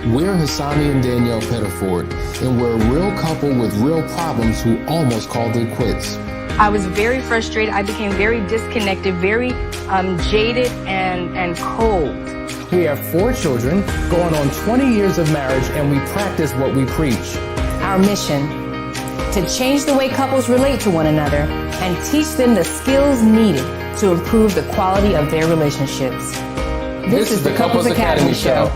We're Hassani and Danielle Pettiford, and we're a real couple with real problems who almost called it quits. I was very frustrated. I became very disconnected, very jaded and cold. We have 4 children, going on 20 years of marriage, and we practice what we preach. Our mission, to change the way couples relate to one another and teach them the skills needed to improve the quality of their relationships. This is the Couples Academy Show.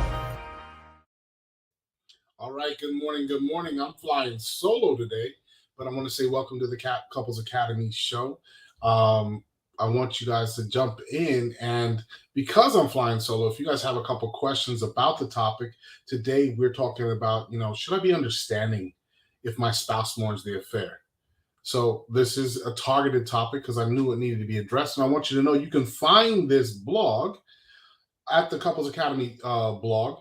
All right, good morning, good morning. I'm flying solo today, but I want to say welcome to the Couples Academy Show. I want you guys to jump in, and because I'm flying solo, if you guys have a couple questions about the topic, today we're talking about, should I be understanding if my spouse mourns the affair? So this is a targeted topic because I knew it needed to be addressed, and I want you to know you can find this blog at the Couples Academy blog.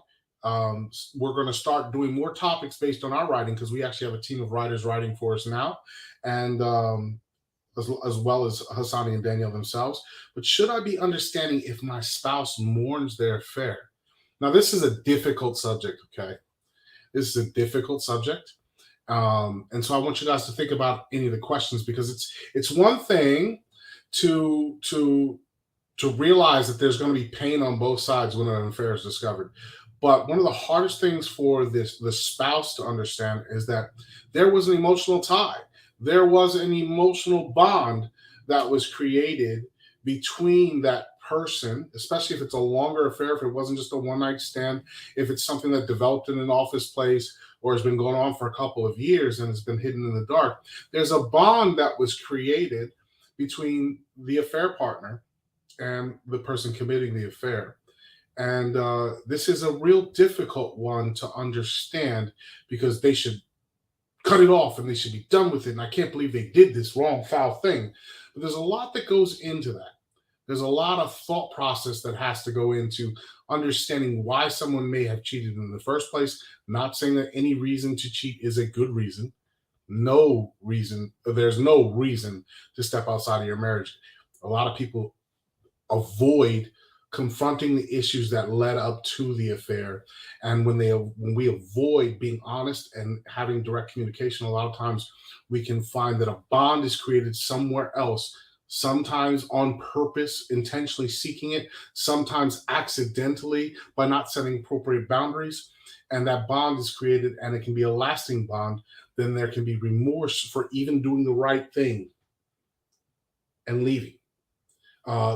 We're going to start doing more topics based on our writing because we actually have a team of writers writing for us now, and as well as Hassani and Danielle themselves. But should I be understanding if my spouse mourns their affair? Now, this is a difficult subject, okay? This is a difficult subject. And so I want you guys to think about any of the questions, because it's one thing to realize that there's going to be pain on both sides when an affair is discovered. But one of the hardest things for the spouse to understand is that there was an emotional tie. There was an emotional bond that was created between that person, especially if it's a longer affair, if it wasn't just a one-night stand, if it's something that developed in an office place or has been going on for a couple of years and has been hidden in the dark. There's a bond that was created between the affair partner and the person committing the affair. And this is a real difficult one to understand, because they should cut it off and they should be done with it. And I can't believe they did this wrong, foul thing. But there's a lot that goes into that. There's a lot of thought process that has to go into understanding why someone may have cheated in the first place. Not saying that any reason to cheat is a good reason. No reason. There's no reason to step outside of your marriage. A lot of people avoid confronting the issues that led up to the affair. And when we avoid being honest and having direct communication, a lot of times we can find that a bond is created somewhere else, sometimes on purpose, intentionally seeking it, sometimes accidentally by not setting appropriate boundaries. And that bond is created, and it can be a lasting bond. Then there can be remorse for even doing the right thing and leaving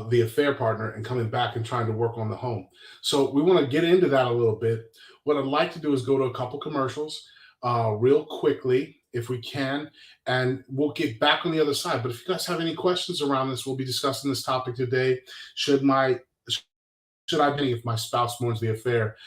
the affair partner and coming back and trying to work on the home. So we want to get into that a little bit. What I'd like to do is go to a couple commercials real quickly, if we can, and we'll get back on the other side. But if you guys have any questions around this, we'll be discussing this topic today. Should I be if my spouse mourns the affair?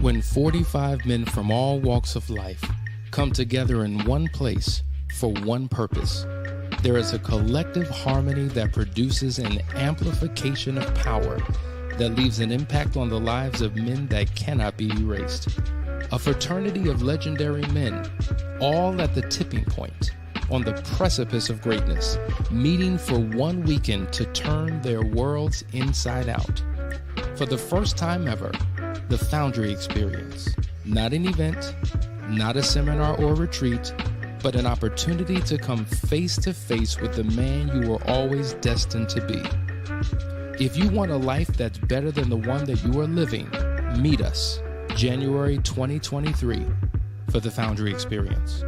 When 45 men from all walks of life come together in one place for one purpose. There is a collective harmony that produces an amplification of power that leaves an impact on the lives of men that cannot be erased. A fraternity of legendary men, all at the tipping point, on the precipice of greatness, meeting for one weekend to turn their worlds inside out. For the first time ever, the Foundry experience. Not an event, not a seminar or retreat, but an opportunity to come face to face with the man you were always destined to be. If you want a life that's better than the one that you are living, meet us January 2023 for the Foundry experience.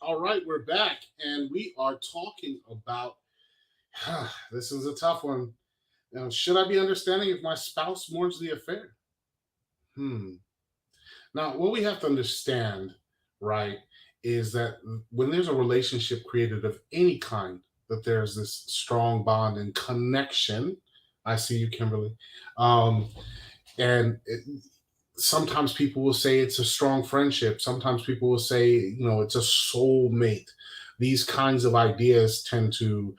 All right, we're back, and we are talking about, this is a tough one. Now, should I be understanding if my spouse mourns the affair? Now, what we have to understand, right, is that when there's a relationship created of any kind, that there's this strong bond and connection. I see you, Kimberly. And sometimes people will say it's a strong friendship. Sometimes people will say, it's a soulmate. These kinds of ideas tend to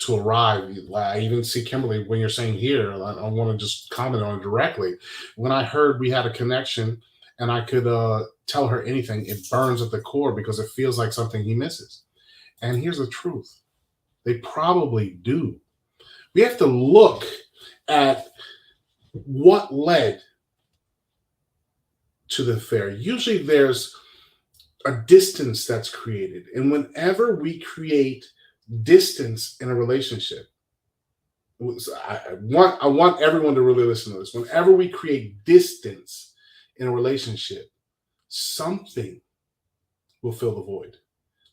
arrive. I even see, Kimberly, when you're saying here, I want to just comment on it directly. When I heard we had a connection and I could tell her anything, it burns at the core because it feels like something he misses. And here's the truth. They probably do. We have to look at what led to the affair. Usually there's a distance that's created. And whenever we create distance in a relationship, I want everyone to really listen to this. Whenever we create distance in a relationship, something will fill the void.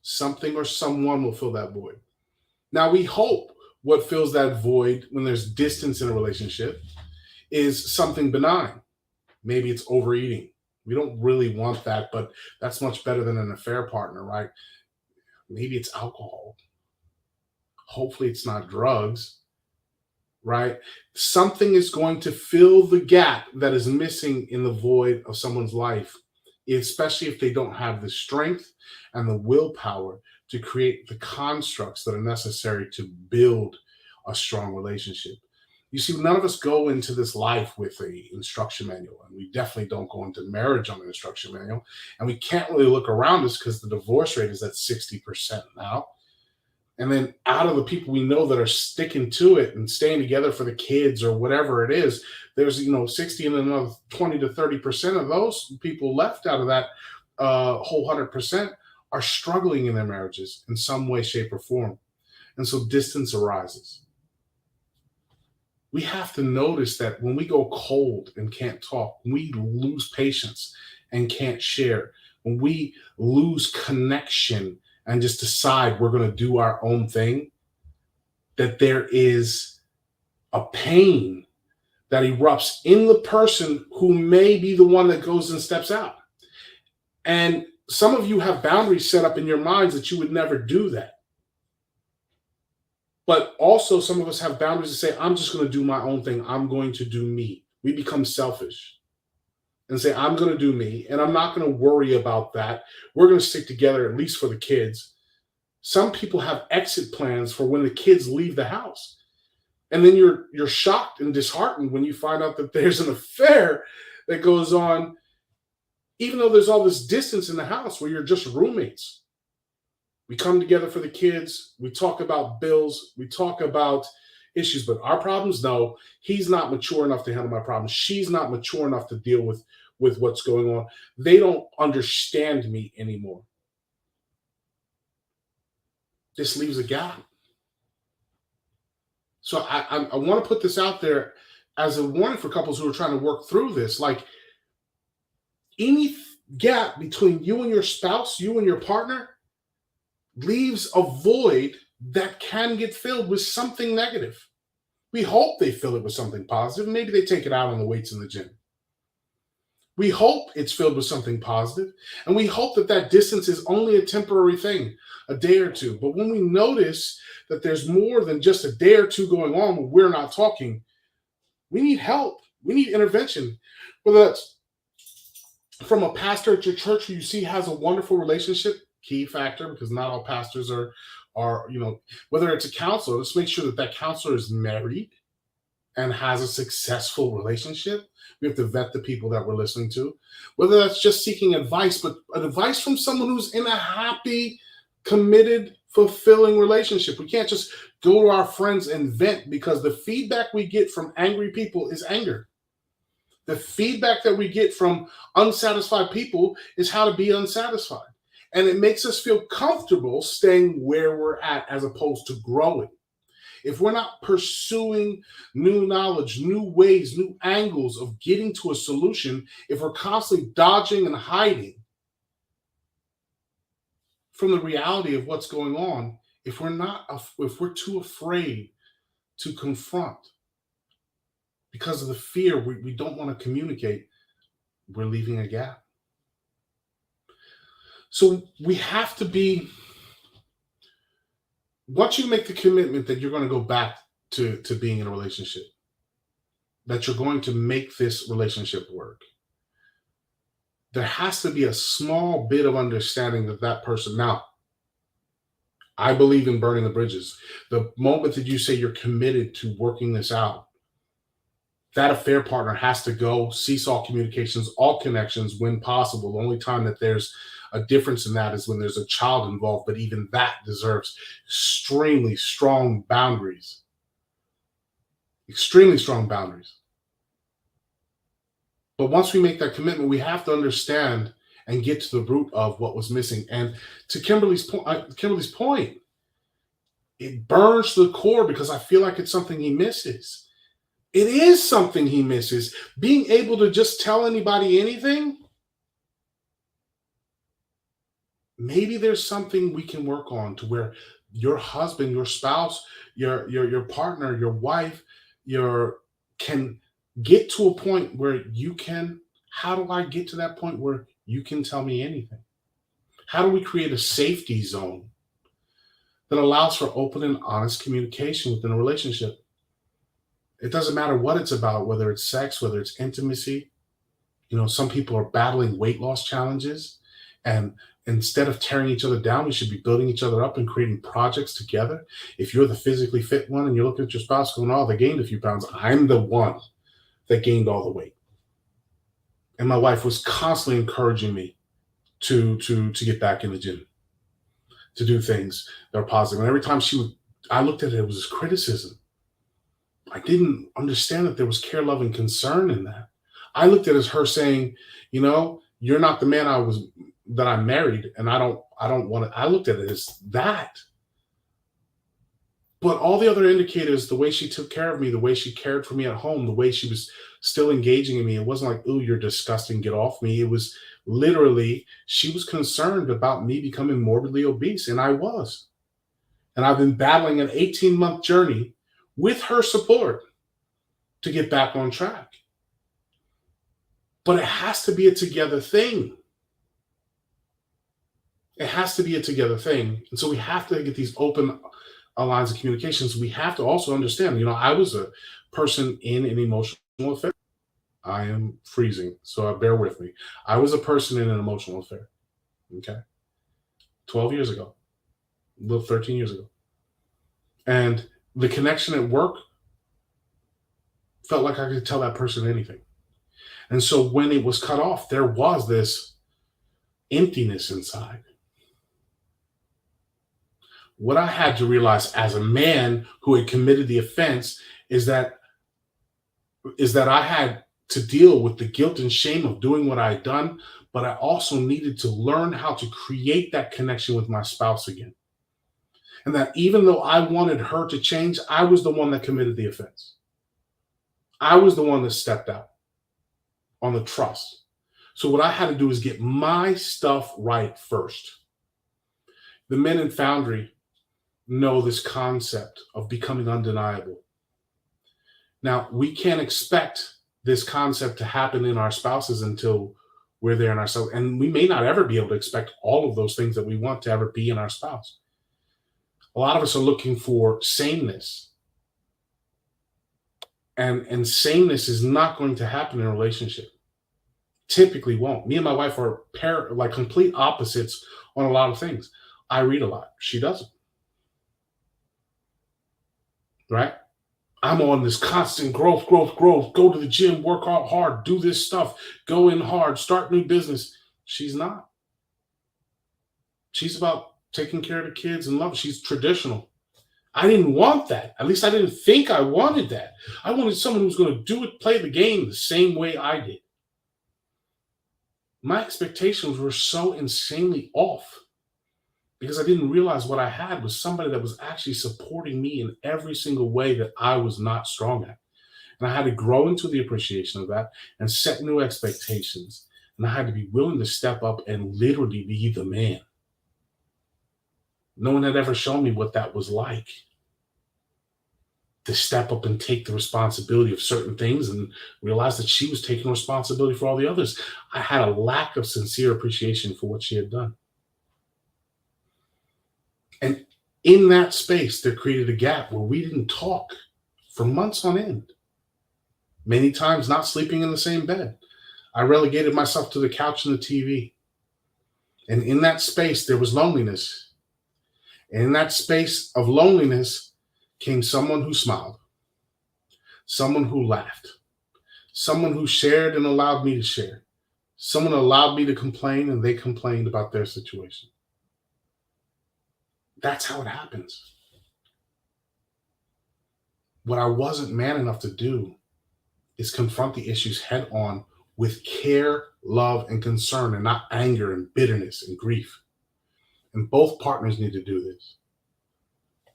Something or someone will fill that void. Now, we hope what fills that void when there's distance in a relationship is something benign. Maybe it's overeating. We don't really want that, but that's much better than an affair partner, right? Maybe it's alcohol. Hopefully it's not drugs, right? Something is going to fill the gap that is missing in the void of someone's life, especially if they don't have the strength and the willpower to create the constructs that are necessary to build a strong relationship. You see, none of us go into this life with an instruction manual, and we definitely don't go into marriage on an instruction manual. And we can't really look around us because the divorce rate is at 60% now. And then out of the people we know that are sticking to it and staying together for the kids or whatever it is, there's 60 and another 20 to 30% of those people left out of that whole 100% are struggling in their marriages in some way, shape, or form. And so distance arises. We have to notice that when we go cold and can't talk, when we lose patience and can't share, when we lose connection and just decide we're going to do our own thing, that there is a pain that erupts in the person who may be the one that goes and steps out. And some of you have boundaries set up in your minds that you would never do that. But also some of us have boundaries to say, I'm just going to do my own thing. I'm going to do me. We become selfish and say, I'm going to do me, and I'm not going to worry about that. We're going to stick together, at least for the kids. Some people have exit plans for when the kids leave the house. And then you're shocked and disheartened when you find out that there's an affair that goes on, even though there's all this distance in the house where you're just roommates. We come together for the kids. We talk about bills. We talk about issues, but our problems, no, he's not mature enough to handle my problems. She's not mature enough to deal with what's going on. They don't understand me anymore. This leaves a gap. So I want to put this out there as a warning for couples who are trying to work through this. Like, any gap between you and your spouse, you and your partner, leaves a void that can get filled with something negative. We hope they fill it with something positive. Maybe they take it out on the weights in the gym. We hope it's filled with something positive, and we hope that that distance is only a temporary thing, a day or two. But when we notice that there's more than just a day or two going on when we're not talking, we need help. We need intervention. Whether that's from a pastor at your church who you see has a wonderful relationship, key factor, because not all pastors are whether it's a counselor, let's make sure that that counselor is married and has a successful relationship. We have to vet the people that we're listening to, whether that's just seeking advice, but advice from someone who's in a happy, committed, fulfilling relationship. We can't just go to our friends and vent, because the feedback we get from angry people is anger. The feedback that we get from unsatisfied people is how to be unsatisfied. And it makes us feel comfortable staying where we're at as opposed to growing. If we're not pursuing new knowledge, new ways, new angles of getting to a solution, if we're constantly dodging and hiding from the reality of what's going on, if we're too afraid to confront because of the fear, we don't want to communicate, we're leaving a gap. So we have to be, once you make the commitment that you're going to go back to being in a relationship, that you're going to make this relationship work, there has to be a small bit of understanding that that person, now, I believe in burning the bridges. The moment that you say you're committed to working this out, that affair partner has to go, cease all communications, all connections when possible. The only time that there's a difference in that is when there's a child involved, but even that deserves extremely strong boundaries. Extremely strong boundaries. But once we make that commitment, we have to understand and get to the root of what was missing. And to Kimberly's point, it burns to the core because I feel like it's something he misses. It is something he misses. Being able to just tell anybody anything. Maybe there's something we can work on to where your husband, your spouse, your partner, your wife, can get to a point where you can, how do I get to that point where you can tell me anything? How do we create a safety zone that allows for open and honest communication within a relationship? It doesn't matter what it's about, whether it's sex, whether it's intimacy. Some people are battling weight loss challenges, and instead of tearing each other down, we should be building each other up and creating projects together. If you're the physically fit one and you're looking at your spouse going, oh, they gained a few pounds, I'm the one that gained all the weight. And my wife was constantly encouraging me to get back in the gym, to do things that are positive. And every time I looked at it, it was criticism. I didn't understand that there was care, love, and concern in that. I looked at it as her saying, you're not the man that I married, and I don't want to. I looked at it as that. But all the other indicators, the way she took care of me, the way she cared for me at home, the way she was still engaging in me, it wasn't like, ooh, you're disgusting, get off me. It was literally, she was concerned about me becoming morbidly obese, and I was. And I've been battling an 18-month journey with her support to get back on track. But it has to be a together thing. It has to be a together thing. And so we have to get these open lines of communications. We have to also understand, I was a person in an emotional affair. I am freezing, so bear with me. I was a person in an emotional affair. Okay. 12 years ago, 13 years ago. And the connection at work felt like I could tell that person anything. And so when it was cut off, there was this emptiness inside. What I had to realize as a man who had committed the offense is that I had to deal with the guilt and shame of doing what I had done, but I also needed to learn how to create that connection with my spouse again. And that even though I wanted her to change, I was the one that committed the offense. I was the one that stepped out on the trust. So what I had to do is get my stuff right first. The men in Foundry know this concept of becoming undeniable. Now, we can't expect this concept to happen in our spouses until we're there in ourselves. And we may not ever be able to expect all of those things that we want to ever be in our spouse. A lot of us are looking for sameness. And sameness is not going to happen in a relationship. Typically won't. Me and my wife are like complete opposites on a lot of things. I read a lot. She doesn't. Right? I'm on this constant growth, go to the gym, work out hard, do this stuff, go in hard, start new business. She's not. She's about taking care of the kids and love. She's traditional. I didn't want that. At least I didn't think I wanted that. I wanted someone who was going to do it, play the game the same way I did. My expectations were so insanely off because I didn't realize what I had was somebody that was actually supporting me in every single way that I was not strong at. And I had to grow into the appreciation of that and set new expectations. And I had to be willing to step up and literally be the man. No one had ever shown me what that was like. To step up and take the responsibility of certain things and realize that she was taking responsibility for all the others. I had a lack of sincere appreciation for what she had done. And in that space, there created a gap where we didn't talk for months on end. Many times not sleeping in the same bed. I relegated myself to the couch and the TV. And in that space, there was loneliness. And in that space of loneliness came someone who smiled, someone who laughed, someone who shared and allowed me to share, someone allowed me to complain and they complained about their situation. That's how it happens. What I wasn't man enough to do is confront the issues head on with care, love, and concern, and not anger and bitterness and grief. And both partners need to do this.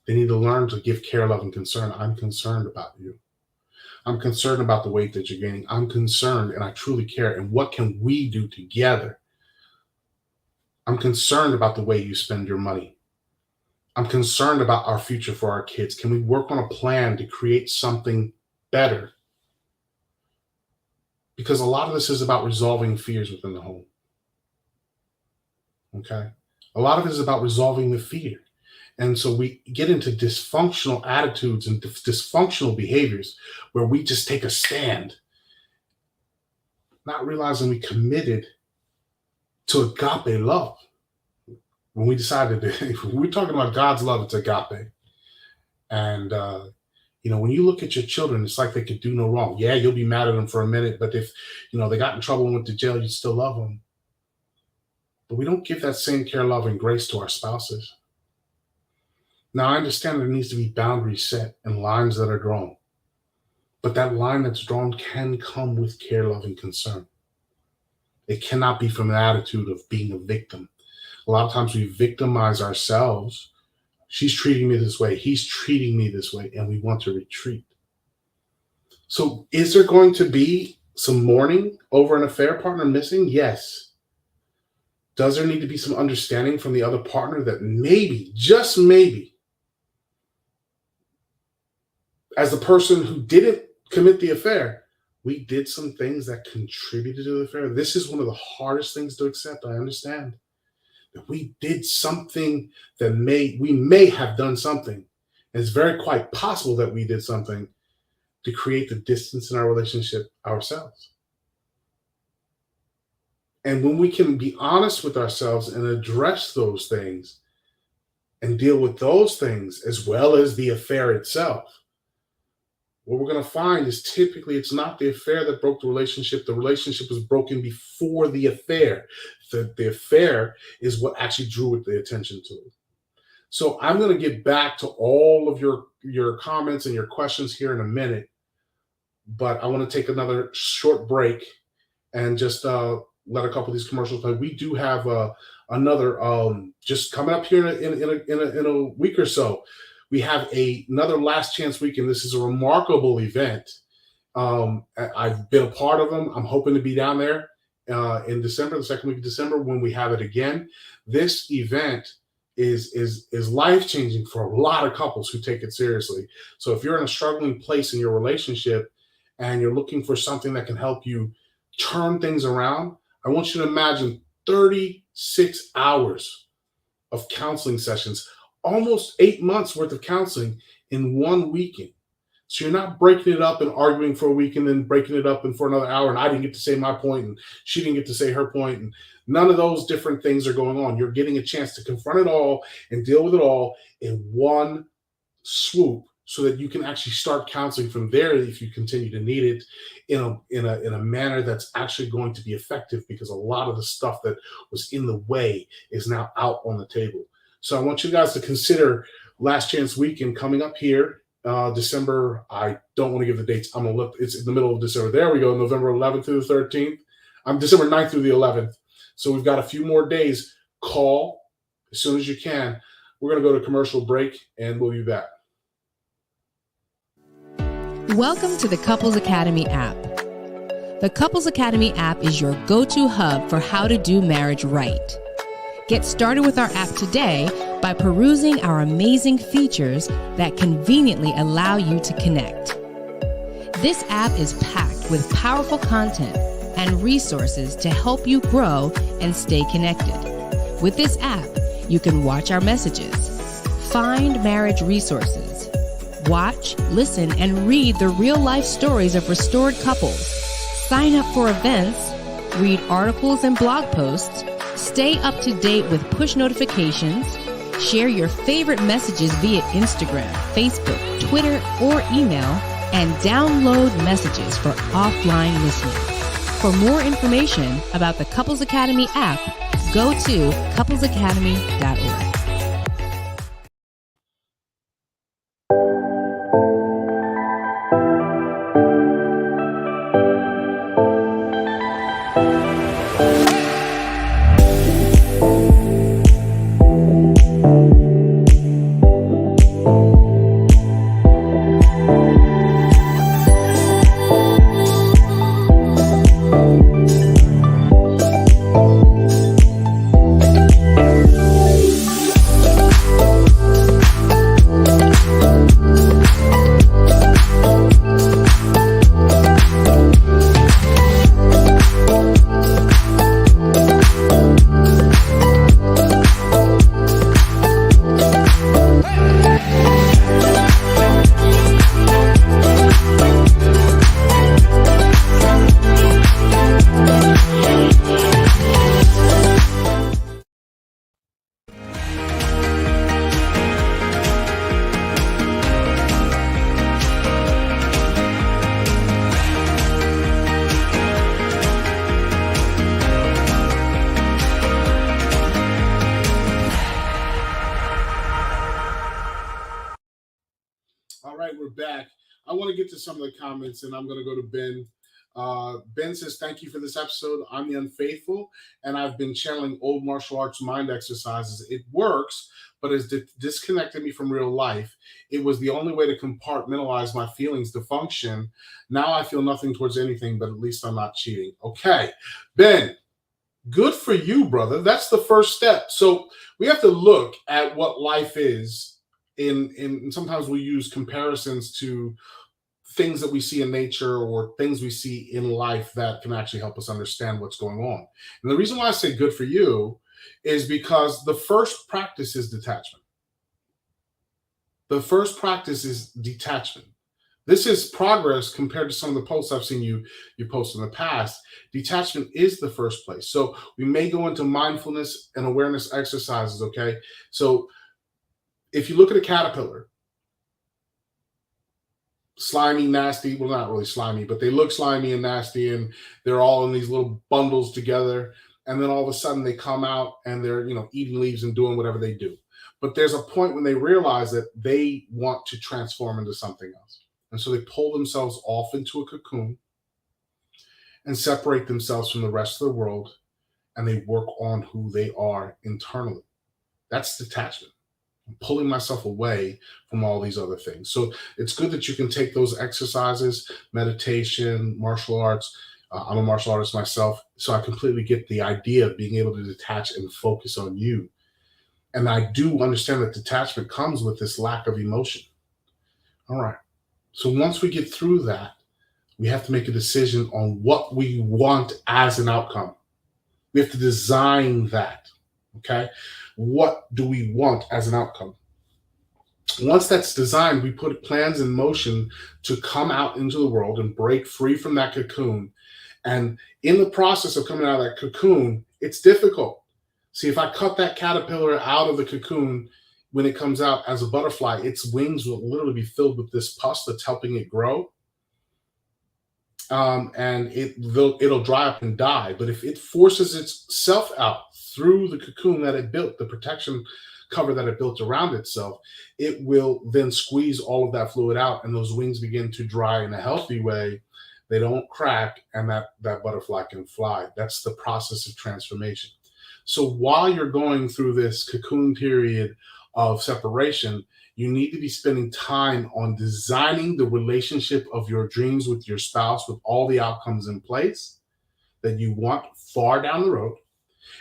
They need to learn to give care, love, and concern. I'm concerned about you. I'm concerned about the weight that you're gaining. I'm concerned and I truly care. And what can we do together? I'm concerned about the way you spend your money. I'm concerned about our future for our kids. Can we work on a plan to create something better? Because a lot of this is about resolving fears within the home. Okay? A lot of it is about resolving the fear. And so we get into dysfunctional attitudes and dysfunctional behaviors where we just take a stand, not realizing we committed to agape love. When we decided that we're talking about God's love, it's agape. And, when you look at your children, it's like they could do no wrong. Yeah, you'll be mad at them for a minute, but if, they got in trouble and went to jail, you still love them. But we don't give that same care, love, and grace to our spouses. Now, I understand there needs to be boundaries set and lines that are drawn. But that line that's drawn can come with care, love, and concern. It cannot be from an attitude of being a victim. A lot of times we victimize ourselves. She's treating me this way. He's treating me this way. And we want to retreat. So is there going to be some mourning over an affair partner missing? Yes. Does there need to be some understanding from the other partner that maybe, just maybe, as the person who didn't commit the affair, we did some things that contributed to the affair? This is one of the hardest things to accept. I understand. We did something that we may have done something. And it's very quite possible that we did something to create the distance in our relationship ourselves. And when we can be honest with ourselves and address those things and deal with those things as well as the affair itself, what we're going to find is typically it's not the affair that broke the relationship. The relationship was broken before the affair. The affair is what actually drew the attention to it. So I'm going to get back to all of your comments and your questions here in a minute. But I want to take another short break and just let a couple of these commercials play. We do have another just coming up here in a week or so. We have another Last Chance Weekend. This is a remarkable event. I've been a part of them. I'm hoping to be down there in December, the second week of December, when we have it again. This event is life changing for a lot of couples who take it seriously. So if you're in a struggling place in your relationship and you're looking for something that can help you turn things around, I want you to imagine 36 hours of counseling sessions, almost 8 months worth of counseling in one weekend. So you're not breaking it up and arguing for a week and then breaking it up and for another hour, and I didn't get to say my point and she didn't get to say her point, and none of those different things are going on. You're getting a chance to confront it all and deal with it all in one swoop, so that you can actually start counseling from there if you continue to need it in a manner that's actually going to be effective, because a lot of the stuff that was in the way is now out on the table. So I want you guys to consider Last Chance Weekend coming up here. December, I don't want to give the dates. I'm gonna look. It's in the middle of December. There we go. November 11th through the 13th. December 9th through the 11th. So we've got a few more days. Call as soon as you can. We're gonna go to commercial break and we'll be back. Welcome to the Couples Academy app. The Couples Academy app is your go-to hub for how to do marriage right. Get started with our app today by perusing our amazing features that conveniently allow you to connect. This app is packed with powerful content and resources to help you grow and stay connected. With this app, you can watch our messages, find marriage resources, watch, listen, and read the real-life stories of restored couples, sign up for events, read articles and blog posts, stay up to date with push notifications, share your favorite messages via Instagram, Facebook, Twitter, or email, and download messages for offline listening. For more information about the Couples Academy app, go to couplesacademy.org. All right, we're back. I want to get to some of the comments, and I'm going to go to Ben. Ben says, thank you for this episode. I'm the unfaithful, and I've been channeling old martial arts mind exercises. It works, but it's disconnected me from real life. It was the only way to compartmentalize my feelings to function. Now I feel nothing towards anything, but at least I'm not cheating. Okay, Ben, good for you, brother. That's the first step. So we have to look at what life is. And sometimes we use comparisons to things that we see in nature or things we see in life that can actually help us understand what's going on. And the reason why I say good for you is because the first practice is detachment. The first practice is detachment. This is progress compared to some of the posts I've seen you post in the past. Detachment is the first place. So we may go into mindfulness and awareness exercises, okay? So if you look at a caterpillar, slimy, nasty, well, not really slimy, but they look slimy and nasty, and they're all in these little bundles together. And then all of a sudden they come out and they're, eating leaves and doing whatever they do. But there's a point when they realize that they want to transform into something else. And so they pull themselves off into a cocoon and separate themselves from the rest of the world, and they work on who they are internally. That's detachment. I'm pulling myself away from all these other things. So it's good that you can take those exercises, meditation, martial arts. I'm a martial artist myself, so I completely get the idea of being able to detach and focus on you. And I do understand that detachment comes with this lack of emotion. All right. So once we get through that, we have to make a decision on what we want as an outcome. We have to design that. Okay. What do we want as an outcome? Once that's designed, we put plans in motion to come out into the world and break free from that cocoon. And in the process of coming out of that cocoon, it's difficult. See, if I cut that caterpillar out of the cocoon, when it comes out as a butterfly, its wings will literally be filled with this pus that's helping it grow. And it'll dry up and die. But if it forces itself out through the cocoon that it built, the protection cover that it built around itself, it will then squeeze all of that fluid out, and those wings begin to dry in a healthy way. They don't crack, and that butterfly can fly. That's the process of transformation. So while you're going through this cocoon period of separation, you need to be spending time on designing the relationship of your dreams with your spouse, with all the outcomes in place that you want far down the road.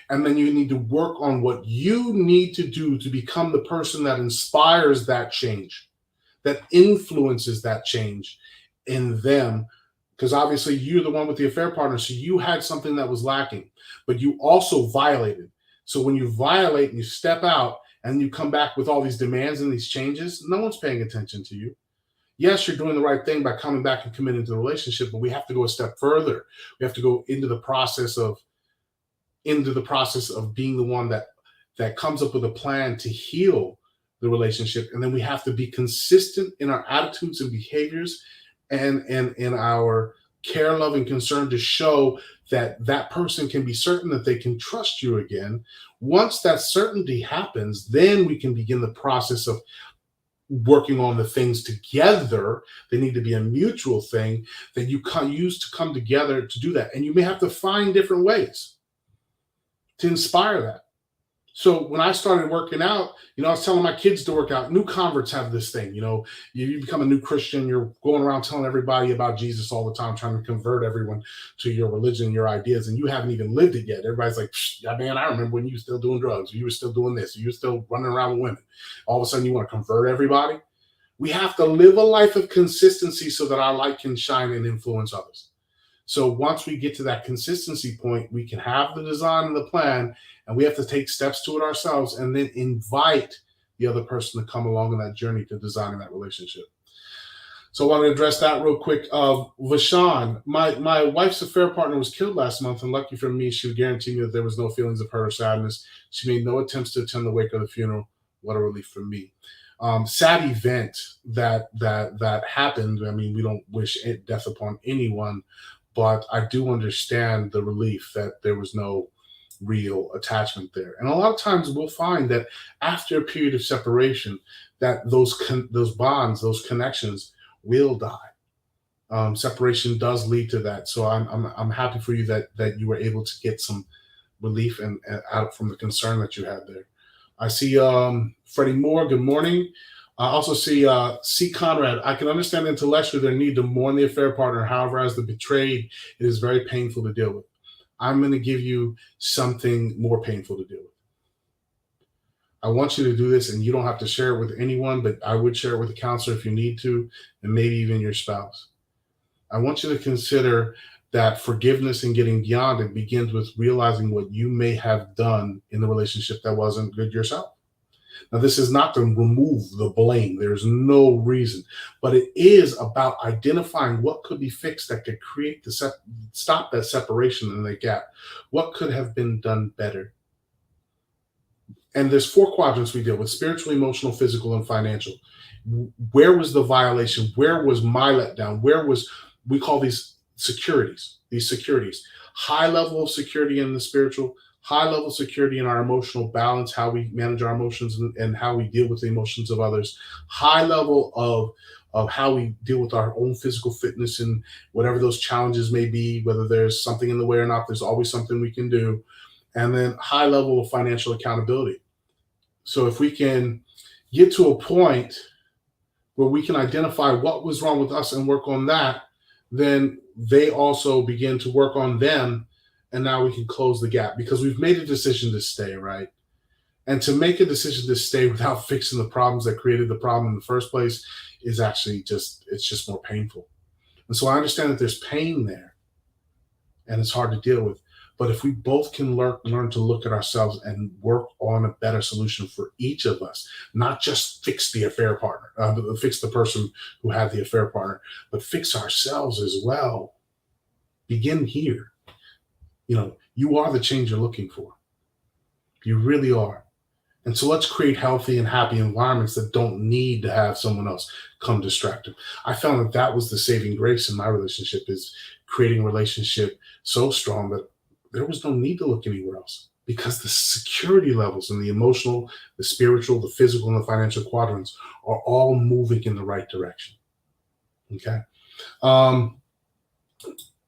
And then you need to work on what you need to do to become the person that inspires that change, that influences that change in them. Because obviously you're the one with the affair partner, so you had something that was lacking, but you also violated. So when you violate and you step out and you come back with all these demands and these changes, no one's paying attention to you. Yes, you're doing the right thing by coming back and committing to the relationship, but we have to go a step further. We have to go into the process of being the one that comes up with a plan to heal the relationship. And then we have to be consistent in our attitudes and behaviors and in our care, love, and concern to show that that person can be certain that they can trust you again. Once that certainty happens, then we can begin the process of working on the things together. They need to be a mutual thing that you can use to come together to do that. And you may have to find different ways to inspire that. So when I started working out, I was telling my kids to work out. New converts have this thing, you become a new Christian, you're going around telling everybody about Jesus all the time, trying to convert everyone to your religion, your ideas, and you haven't even lived it yet. Everybody's like, yeah, man, I remember when you were still doing drugs, or you were still doing this, or you were still running around with women. All of a sudden you want to convert everybody. We have to live a life of consistency so that our light can shine and influence others. So once we get to that consistency point, we can have the design and the plan, and we have to take steps to it ourselves and then invite the other person to come along on that journey to designing that relationship. So I want to address that real quick. Vashawn, my wife's affair partner was killed last month, and lucky for me, she would guarantee me that there was no feelings of hurt or sadness. She made no attempts to attend the wake or the funeral. What a relief for me. Sad event that happened. I mean, we don't wish death upon anyone, but I do understand the relief that there was no real attachment there. And a lot of times we'll find that after a period of separation, that those bonds, those connections will die. Separation does lead to that. So I'm happy for you that you were able to get some relief and out from the concern that you had there. I see Freddie Moore. Good morning. I also see C. Conrad. I can understand intellectually their need to mourn the affair partner. However, as the betrayed, it is very painful to deal with. I'm going to give you something more painful to deal with. I want you to do this, and you don't have to share it with anyone, but I would share it with a counselor if you need to, and maybe even your spouse. I want you to consider that forgiveness and getting beyond it begins with realizing what you may have done in the relationship that wasn't good yourself. Now, this is not to remove the blame. There's no reason, but it is about identifying what could be fixed that could create stop that separation and the gap. What could have been done better? And there's 4 quadrants we deal with: spiritual, emotional, physical, and financial. Where was the violation? Where was my letdown? We call these securities, high level of security in the spiritual, high level security in our emotional balance, how we manage our emotions and how we deal with the emotions of others, high level of how we deal with our own physical fitness and whatever those challenges may be, whether there's something in the way or not, there's always something we can do. And then high level of financial accountability. So if we can get to a point where we can identify what was wrong with us and work on that, then they also begin to work on them. And now we can close the gap because we've made a decision to stay, right? And to make a decision to stay without fixing the problems that created the problem in the first place is actually it's just more painful. And so I understand that there's pain there and it's hard to deal with. But if we both can learn to look at ourselves and work on a better solution for each of us, not just fix the affair partner, fix the person who had the affair partner, but fix ourselves as well. Begin here. You are the change you're looking for. You really are. And so let's create healthy and happy environments that don't need to have someone else come distract them. I found that was the saving grace in my relationship, is creating a relationship so strong that there was no need to look anywhere else, because the security levels and the emotional, the spiritual, the physical, and the financial quadrants are all moving in the right direction. Okay.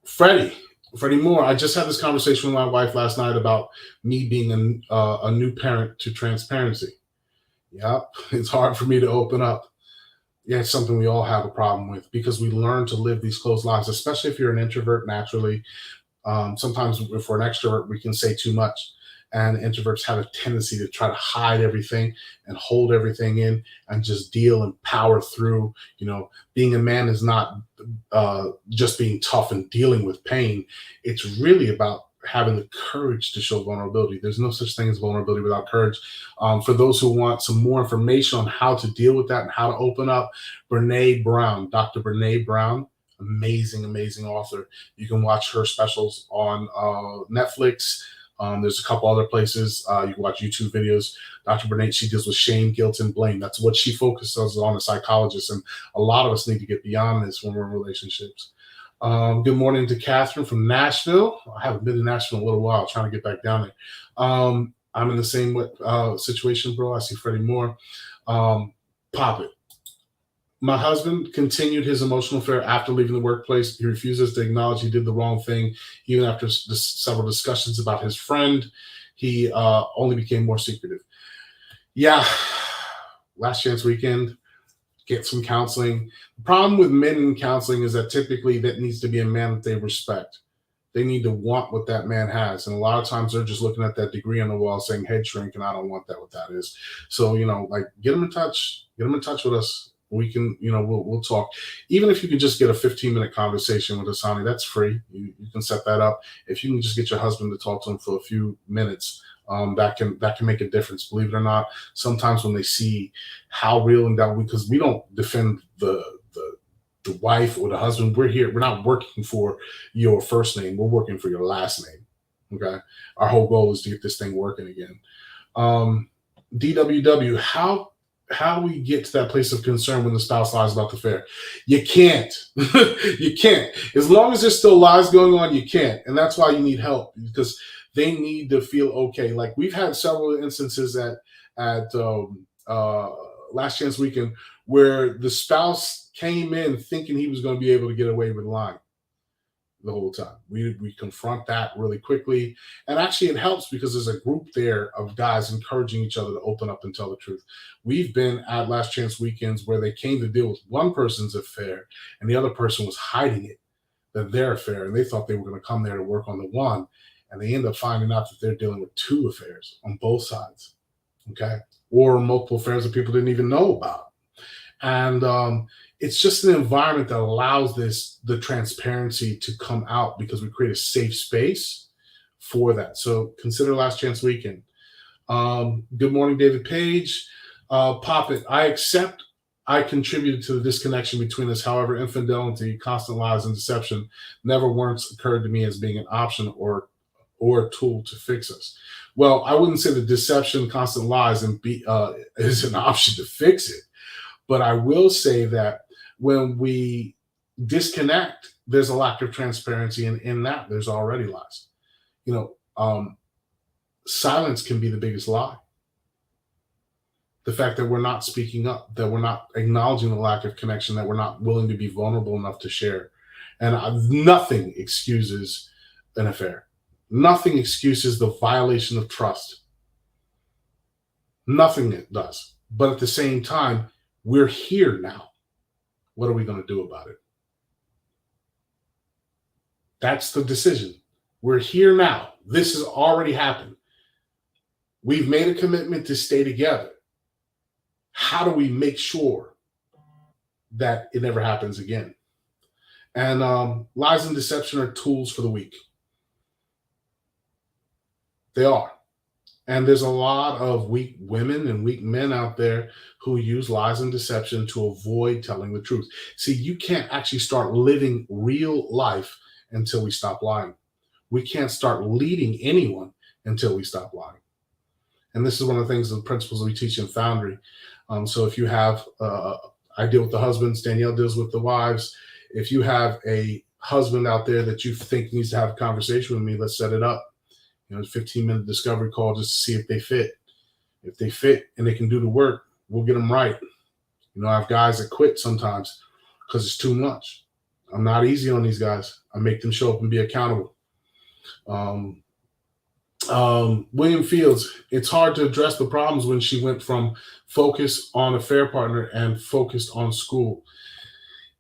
Freddie Moore, I just had this conversation with my wife last night about me being a new parent to transparency. Yep, it's hard for me to open up. Yeah, it's something we all have a problem with, because we learn to live these closed lives, especially if you're an introvert naturally. Sometimes if we're an extrovert, we can say too much. And introverts have a tendency to try to hide everything and hold everything in and just deal and power through. Being a man is not just being tough and dealing with pain. It's really about having the courage to show vulnerability. There's no such thing as vulnerability without courage. For those who want some more information on how to deal with that and how to open up, Brene Brown, Dr. Brene Brown, amazing author. You can watch her specials on Netflix. There's a couple other places. You can watch YouTube videos. Dr. Brene, she deals with shame, guilt, and blame. That's what she focuses on, a psychologist. And a lot of us need to get beyond this when we're in relationships. Good morning to Catherine from Nashville. I haven't been to Nashville in a little while, trying to get back down there. I'm in the same situation, bro. I see Freddie Moore. Pop it. My husband continued his emotional affair after leaving the workplace. He refuses to acknowledge he did the wrong thing. Even after several discussions about his friend, he only became more secretive. Yeah, last chance weekend, get some counseling. The problem with men in counseling is that typically that needs to be a man that they respect. They need to want what that man has. And a lot of times they're just looking at that degree on the wall saying head shrink, and I don't want that, what that is. So, get them in touch with us. We can, we'll talk. Even if you could just get a 15-minute conversation with us, honey, that's free. You can set that up. If you can just get your husband to talk to him for a few minutes, that can make a difference. Believe it or not, sometimes when they see how real and that, because we don't defend the wife or the husband. We're not working for your first name. We're working for your last name. Okay. Our whole goal is to get this thing working again. DWW, how we get to that place of concern when the spouse lies about the affair? You can't. You can't. As long as there's still lies going on, you can't. And that's why you need help, because they need to feel okay. Like, we've had several instances at last chance weekend where the spouse came in thinking he was going to be able to get away with lying the whole time. We confront that really quickly. And actually it helps because there's a group there of guys encouraging each other to open up and tell the truth. We've been at last chance weekends where they came to deal with one person's affair and the other person was hiding it, that their affair, and they thought they were going to come there to work on the one, and they end up finding out that they're dealing with two affairs on both sides. Okay. Or multiple affairs that people didn't even know about. And it's just an environment that allows the transparency to come out, because we create a safe space for that. So consider last chance weekend. Good morning, David Page. Pop it. I accept I contributed to the disconnection between us. However, infidelity, constant lies, and deception never once occurred to me as being an option or a tool to fix us. Well, I wouldn't say the deception, constant lies, is an option to fix it. But I will say that when we disconnect, there's a lack of transparency, and in that there's already lies. Silence can be the biggest lie. The fact that we're not speaking up, that we're not acknowledging the lack of connection, that we're not willing to be vulnerable enough to share. And nothing excuses an affair. Nothing excuses the violation of trust. Nothing it does. But at the same time, we're here now. What are we going to do about it? That's the decision. We're here now. This has already happened. We've made a commitment to stay together. How do we make sure that it never happens again? And lies and deception are tools for the weak. They are. And there's a lot of weak women and weak men out there who use lies and deception to avoid telling the truth. See, you can't actually start living real life until we stop lying. We can't start leading anyone until we stop lying. And this is one of the things, the principles we teach in Foundry. So if you have, I deal with the husbands, Danielle deals with the wives. If you have a husband out there that you think needs to have a conversation with me, let's set it up. A 15-minute discovery call just to see if they fit. If they fit and they can do the work, we'll get them right. I have guys that quit sometimes because it's too much. I'm not easy on these guys. I make them show up and be accountable. William Fields, it's hard to address the problems when she went from focus on affair partner and focused on school.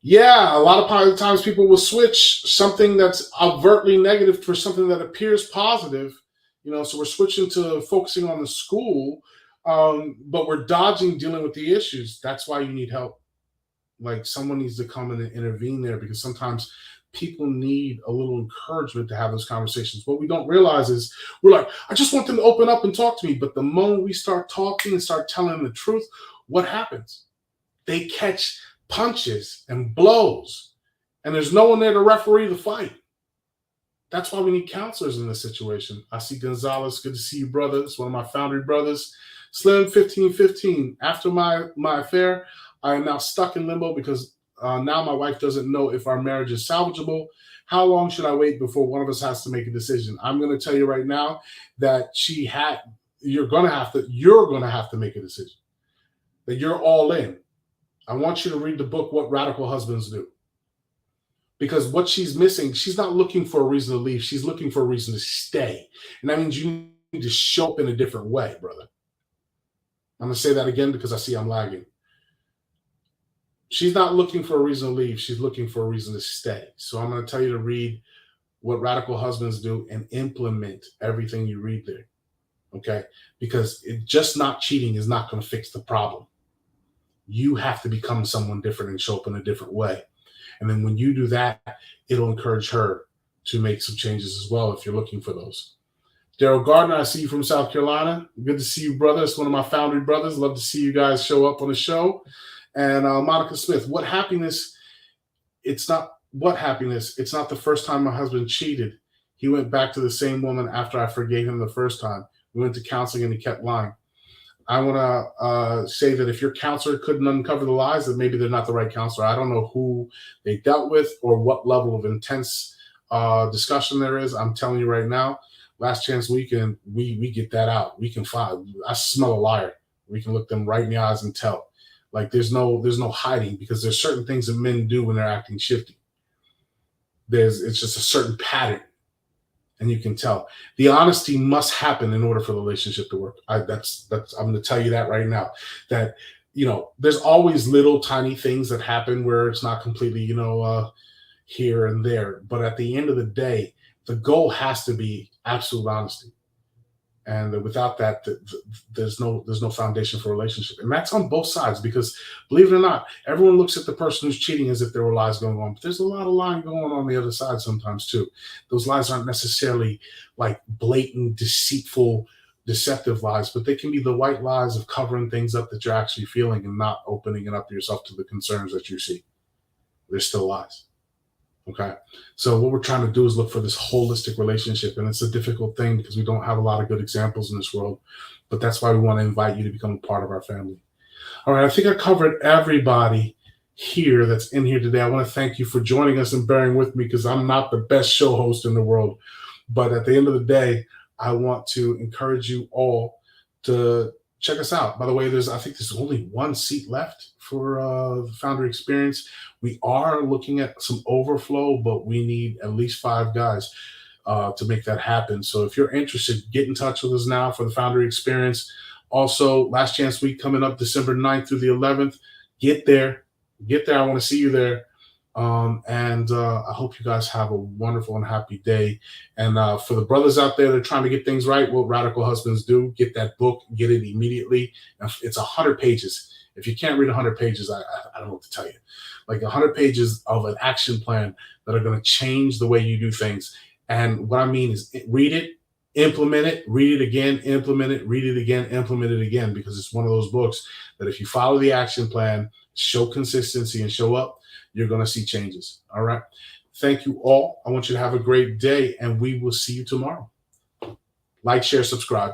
Yeah, a lot of times people will switch something that's overtly negative for something that appears positive. So we're switching to focusing on the school, but we're dodging dealing with the issues. That's why you need help. Like someone needs to come in and intervene there, because sometimes people need a little encouragement to have those conversations. What we don't realize is we're like, I just want them to open up and talk to me. But the moment we start talking and start telling them the truth, what happens? They catch punches and blows, and there's no one there to referee the fight. That's why we need counselors in this situation. I see Gonzalez. Good to see you, brother. It's one of my Foundry brothers. Slim 1515. After my affair, I am now stuck in limbo because now my wife doesn't know if our marriage is salvageable. How long should I wait before one of us has to make a decision? I'm going to tell you right now that you're going to have to make a decision. That you're all in. I want you to read the book, What Radical Husbands Do. Because what she's missing, she's not looking for a reason to leave. She's looking for a reason to stay. And that means you need to show up in a different way, brother. I'm going to say that again because I see I'm lagging. She's not looking for a reason to leave. She's looking for a reason to stay. So I'm going to tell you to read What Radical Husbands Do and implement everything you read there. Okay? Because just not cheating is not going to fix the problem. You have to become someone different and show up in a different way. And then when you do that, it'll encourage her to make some changes as well if you're looking for those. Daryl Gardner, I see you from South Carolina. Good to see you, brother. It's one of my Foundry brothers. Love to see you guys show up on the show. And Monica Smith, It's not the first time my husband cheated. He went back to the same woman after I forgave him the first time. We went to counseling and he kept lying. I want to say that if your counselor couldn't uncover the lies, then maybe they're not the right counselor. I don't know who they dealt with or what level of intense discussion there is. I'm telling you right now, Last Chance Weekend, we get that out. We can find. I smell a liar. We can look them right in the eyes and tell. Like there's no hiding, because there's certain things that men do when they're acting shifty. It's just a certain pattern. And you can tell. The honesty must happen in order for the relationship to work. I'm going to tell you that right now. That there's always little tiny things that happen where it's not completely here and there. But at the end of the day, the goal has to be absolute honesty. And without that, there's no foundation for a relationship. And that's on both sides, because believe it or not, everyone looks at the person who's cheating as if there were lies going on. But there's a lot of lying going on the other side sometimes too. Those lies aren't necessarily like blatant, deceitful, deceptive lies, but they can be the white lies of covering things up that you're actually feeling and not opening it up yourself to the concerns that you see. They're still lies. Okay. So what we're trying to do is look for this holistic relationship. And it's a difficult thing because we don't have a lot of good examples in this world. But that's why we want to invite you to become a part of our family. All right. I think I covered everybody here that's in here today. I want to thank you for joining us and bearing with me, because I'm not the best show host in the world. But at the end of the day, I want to encourage you all to check us out. By the way, I think there's only one seat left for the Foundry Experience. We are looking at some overflow, but we need at least 5 guys to make that happen. So if you're interested, get in touch with us now for the Foundry Experience. Also, Last Chance Week coming up December 9th through the 11th. Get there. I want to see you there. I hope you guys have a wonderful and happy day. And for the brothers out there that are trying to get things right, what Radical Husbands do, get that book, get it immediately. It's 100 pages. If you can't read 100 pages, I don't know what to tell you. Like 100 pages of an action plan that are going to change the way you do things. And what I mean is read it, implement it, read it again, implement it, read it again, implement it again, because it's one of those books that if you follow the action plan, show consistency and show up, you're going to see changes. All right. Thank you all. I want you to have a great day, and we will see you tomorrow. Like, share, subscribe.